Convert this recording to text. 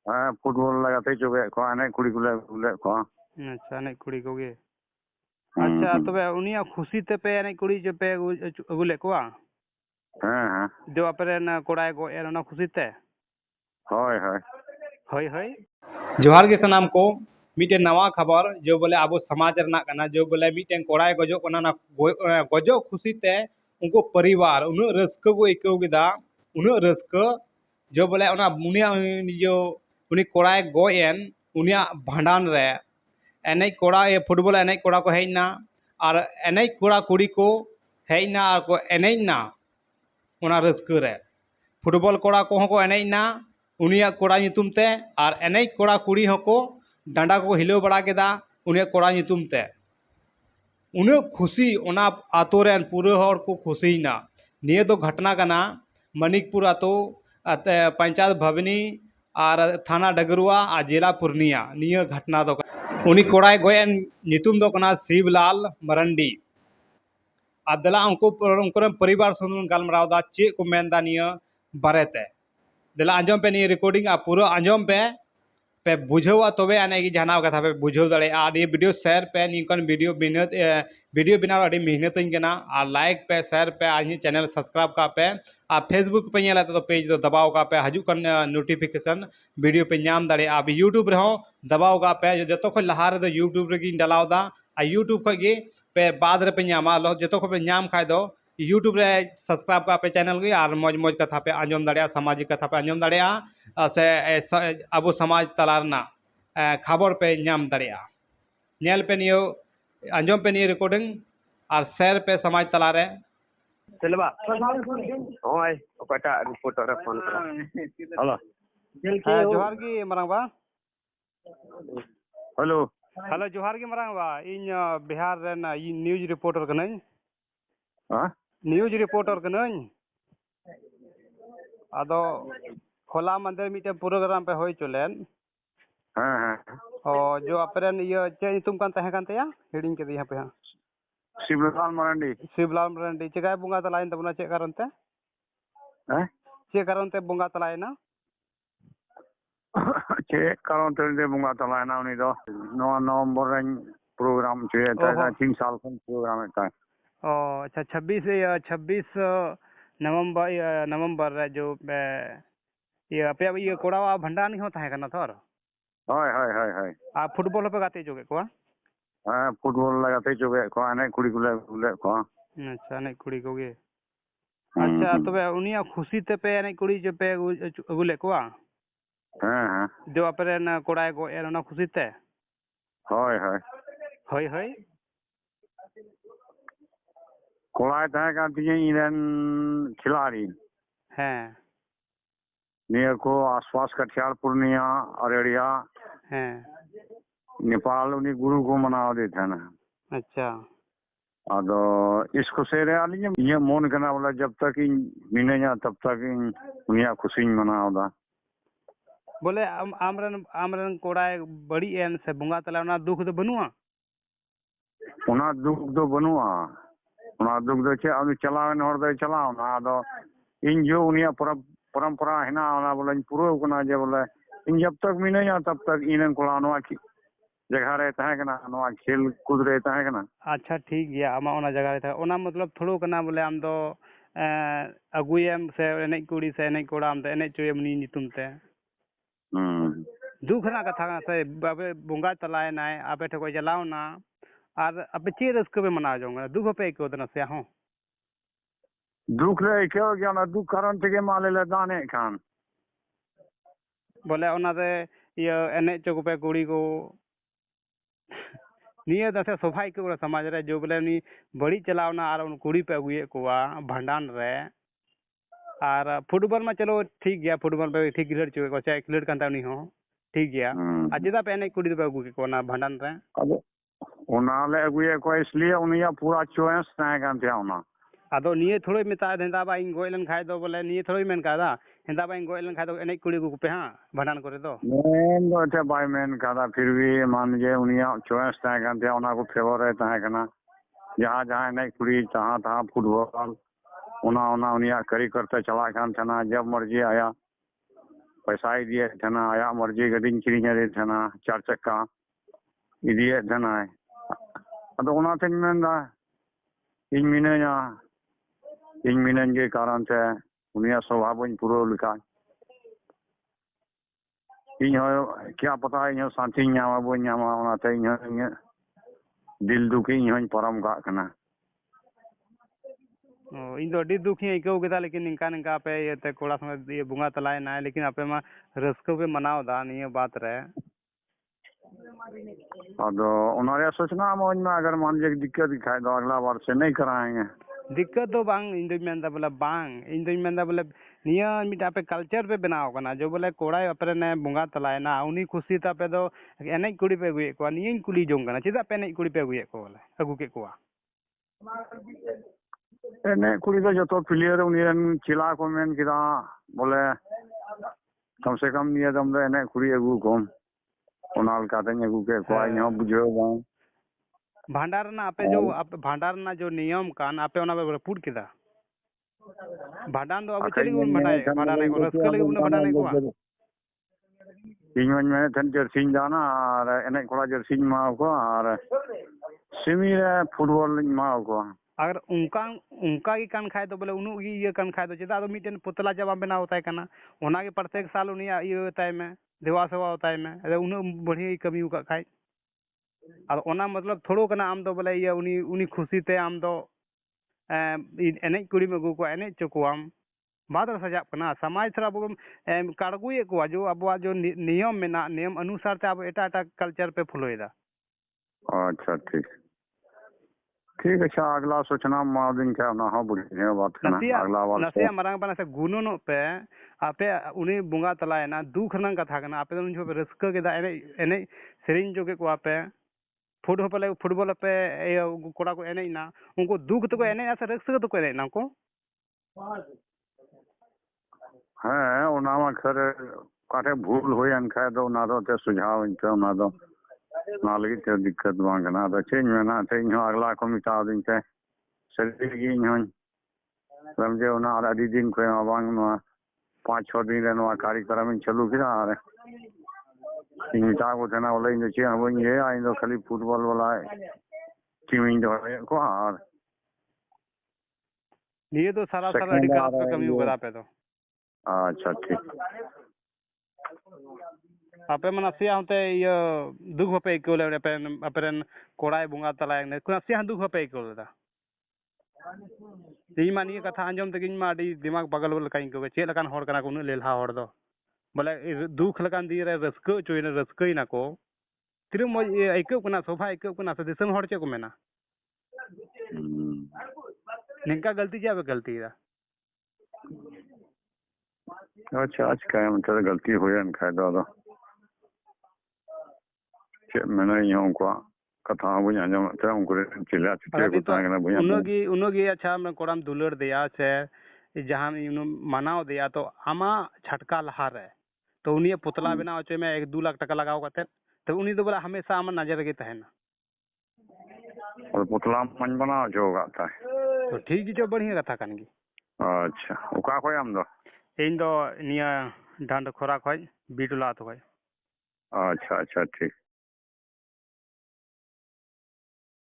हाँ फुटबॉल लगाते चुके को एने कुड़ी को अच्छा एने कुड़ी कोगे अच्छा तबे उनिया खुशी ते पे एने कुड़ी जो पे अगुले को हाँ हाँ जो अपने कोड़ाय गो एन ना खुशी ते होय होय होय होय जोहार के सनाम को मीटे नवा खबर जो बोले अब समाज रना कना जो बोले मीटे कोड़ाय गजो कना ना गजो खुशी ते उनको परिवार उन रस्क को इको गिदा उन रस्क जो बोले उना मुनिया जो उनी कोड़ाय गोएन उनिया भांडान रे एने कोड़ा ये फुटबॉल एने कोड़ा को हेना और एने कोड़ा कुड़ी को हेना और को एने ना उना रस्क रे फुटबॉल कोड़ा को को एने ना उनिया कोड़ा नितुम ते और एने कोड़ा कुड़ी हको डांडा को हिलो बड़ा केदा उनिया कोड़ा नितुम ते उन्हें खुशी उना आतो रेन पूरे हर को खुशी ना निये तो घटना कना मणिकपुर आतो पंचायत भवनी और थाना डगरुआ और जिला पूर्णिया निये घटना दो उनी कोड़ाय गोयन नितुम दो कना शिवलाल मरंडी आदला उनको परिवार संग गलमराव दा चे को मेनदा निये बारेते दला आंजम पे निये रिकॉर्डिंग आ पूरा आंजम पे बुझेवा तबे आने की जहाना कथा पे बुझेव दाड़े और ये वीडियो शेयर पे निकन वीडियो बिना अड़ी मेहनत और लाइक पे शेयर पे आज चैनल सब्सक्राइब का पे और फेसबुक पे नेला तो पेज तो दबाव का पे हजू कन नोटिफिकेशन वीडियो पे नाम दाड़े अब यूट्यूब रहो दबाव का पे जो खो लहा रे यूट्यूब रे डालावदा और यूट्यूब खगे पे बाद रे पे नामा जो खो पे नाम खाय दो यूट्यूब रे सब्सक्राइब का पे चैनल गई और मौज मौज कथा पे आंजम दाड़े सामाजिक कथा पे आंजम दाड़े से अब समाज तलारना खबर पे नाम दाड़े नेल पे नियो आंजम पे नियो रिकॉर्डिंग और शेयर पे समाज तलारे चलबा ओय ओकटा रिपोर्टर फोन कर हेलो जोहार की मरंगबा हेलो हेलो जोहार की मरंगबा इन बिहार रेन न्यूज रिपोर्टर कनई हां न्यूज रिपोर्टर कनई आदो खोला मंदिर मिटे प्रोग्राम पे होई चलेन हां हां ओ जो अपरेन ये चे तुम कान तहे कान तया हिडिंग के दिया पे हां शिवलाल मरंडी चेकाय बुंगा तलाइन तबना चे कारण ते हैं चे कारण ते बुंगा तलाइना चे कारण ते बुंगा तलाइना उनी दो नवंबर रेन प्रोग्राम चे ता 3 साल का प्रोग्राम है ओ अच्छा 26 नवंबर रे जो ये पे ये कोड़ावा भंडार नहीं होता है करना थोर हाय हाय हाय हाय आ फुटबॉल पे गाते जोगे को हां फुटबॉल लगाते चुके को आने कुड़ी को अच्छा नहीं कुड़ी कोगे अच्छा तबे उनिया खुशी ते पे नहीं कुड़ी जो पे अगुले को हां हां जो अपरे न कोड़ाय को एना ना खुशी ते हाय हाय होय होय कोड़ाय तहे का दिए इरन खिलाड़ी हैं नियर को आसपास कटिहार पूर्णिया अररिया हैं नेपाल उन्हीं गुरु को मनावा देते हैं ना अच्छा अदो इसको से रे आली ये मोन करना बोला जब तक इन मिने जा तब तक इन दुनिया खुशी मनावदा बोले आमरन कोड़ाय बड़ी एन से बुंगा तलावना दुख तो बनुआ उना दुख दो बनुआ उना दुख दो चे अब चलावन हर दो चलाव ना अदो इन जो उनिया परंपरा है ना उना बोला पूरा कोना जे बोला इन जब तक मिने जा तब तक इनन कोलानवा की जगह रहता है ना नवा खेल कूद रहता है ना अच्छा ठीक गया आमा ओना जगह रहता ओना मतलब थोड़ो कना बोले आम दो अगुएम से एने कुड़ी से एने कोड़ा आम दे एने चोयम नी नितुम ते दुख ना कथा से बाबे बुंगा तलाय नाय आपे ठको जलाव ना और आपे चे रस्क पे मना जाऊंगा दुख पे को दना से हो दुख रे क्यों क्या ना दुख कारण ते के माले ले दाने खान बोले ओना दे ये एने चोक पे कुड़ी को निये दसे सोफाई के समाज रे जो बोले नी बड़ी चलावना और उन कुड़ी पे अगुए कोआ भंडान रे और फुटबॉल में चलो ठीक गया फुटबॉल पे ठीक खिलड़ चुके को चाहे खिलड़ कांता नहीं हो ठीक गया आ जिदा पे एने कुड़ी पे अगुए को ना भंडान रे अब उनाले अगुए को इसलिए उनिया पूरा चॉइस ना कांते होना आदो निये थोड़े मिता देंदा बा इन गोइलन खाय दो बोले निये थोड़े मेन कादा हेंदा बा इन गोइलन खाय दो एने कुड़ी को पे हां भंडान करे दो मेन दो ते बाय मेन कादा फिर भी मान जे उनिया चॉइस ना कांते होना को फेवर रहता है कना जहां जहां नहीं कुड़ी तहां तहां फुटबॉल उना उनिया करी करते चला खान था जब मर्जी आया पैसा इदिए थना आया मर्जी गड्डी किरिंगे थना 4 चक्का इदिए थना अदो ओनातेन मेनदा इन मिनाइन के कारण से उनिया स्वभाव बन पूरा लिखा इन क्या पता इन शांति नामा बन नामा ओनाते इन दिल दुखी इन परम का कना इन दो अडी दुख आइकव केदा लेकिन निका निका पे ये कोड़ा समय ये बुंगा तलाय ना लेकिन आपे मा रस्को पे मनाव दा निये बात रे अदो ओनारे सोचना मन में अगर मान लीजिए दिक्कत दिखाए तो अगला बार से नहीं कराएंगे दिक्कत तो बांग इन दो मेंदा बोले बांग इन दो मेंदा बोले निया मिटा पे कल्चर पे बनाव कना जो बोले कोड़ा अपरे ने बुंगा तलाय ना उनी खुशी ता पे दो एने कुड़ी पे गुए को नियन कुली जोंग कना चेदा पे ने कुड़ी पे गुए को बोले अगु के कोआ एने कुड़ी तो जो प्लेयर उनियन चिला को मेन किदा बोले कम से कम निया दम एने कुड़ी अगु कम ओनाल का तने अगु के कोई न बुझो बा भांडार ना आपे जो आप भांडार ना जो नियम कान आपे ओना पे पूट किदा भांडान दो अब चली उन भटाए भांडाने को रस्क लगे उन भटाने को इन में थन जर्सी जाना और एने कोड़ा जर्सी मा को और सेमी फुटबॉल मा को अगर उनका की कान खाए तो बोले उनु की ये कान खाए तो चेदा तो मिटन पुतला जब बना होता है कना ओना के प्रत्येक साल उनिया ये होता है में देवा सेवा होता है में अरे उनु बढ़िया कमी का खाए और ओना मतलब थोड़ो कना आम दो बोले ये उनी खुशी ते आम दो एने कुड़ी में को एने चुकुआम बात सजा कना समाज थोड़ा अब काड़गुए को जो अब जो नियम में ना नियम अनुसार ते अब एटा एटा कल्चर पे फॉलोएदा अच्छा ठीक अच्छा अगला सूचना मादिन क्या ना हो बुढ़िया बात करना अगला बार नसिया मरांग बना से गुनो पे आपे उनी बुंगा तलाय ना दुख रंग कथा कना आपे उन जो रस्क के दा एने सेरिन जो के को आपे फुटबॉल पे कोड़ा को एने ना उनको दुख तो को एने ऐसा रस्क तो को एने ना को है ओनामा खर काटे भूल होयन खाए तो ना तो सुझाव इनके ना तो ना लगी तो दिक्कत बांगना तो चेंज में ना थे इन अगला को मिटा दिन से शरीर की इन समझे ना आदि दिन को बांग ना 5-6 दिन रहना कार्यक्रम इन चलू फिर आ रहे इन मिटा को थे ना बोले इन चे हम ये आई तो खाली फुटबॉल वाला टीम इन को हार ये तो सारा अधिकार पे कमी होगा पे तो अच्छा ठीक आपे मन सिया होते ये दुख पे को ले अपन कोड़ाई बुंगा तलाय ने कुना सिया दुख पे को लेदा इन मा निये कथा अंजम तक इन मा डी दिमाग बगल बगल काई को चे लकान होड़ कना को नु लेलहा होड़ दो बोले दुख लकान दी रे रस्को चोइना रस्कइना को तिरु मो आइको कना सोफा आइको कना से दिसम होड़ चे को मेना निका गलती जाबे गलती दा अच्छा आज का मतलब गलती होयन खाए दो मैंने यहाँ को कथा बुझा जम ते उनको चिल्ला चिट्टे को तांगना बुझा उनोगी अच्छा मैं कोड़ाम दुलर दिया से जहां मनाव दिया तो आमा छटका लहार है तो उन्हीं पुतला बनाओ चे मैं 1-2 लाख टका लगाओ करते तो उन्हीं तो बोला हमेशा आमा नजर के तहना और पुतला मन बनाओ जो गाता है तो ठीक जो बढ़िया कथा कनगी अच्छा ओका कोई हम दो इन दो निया डांड खोरा खोय बीटुला तो खोय अच्छा ठीक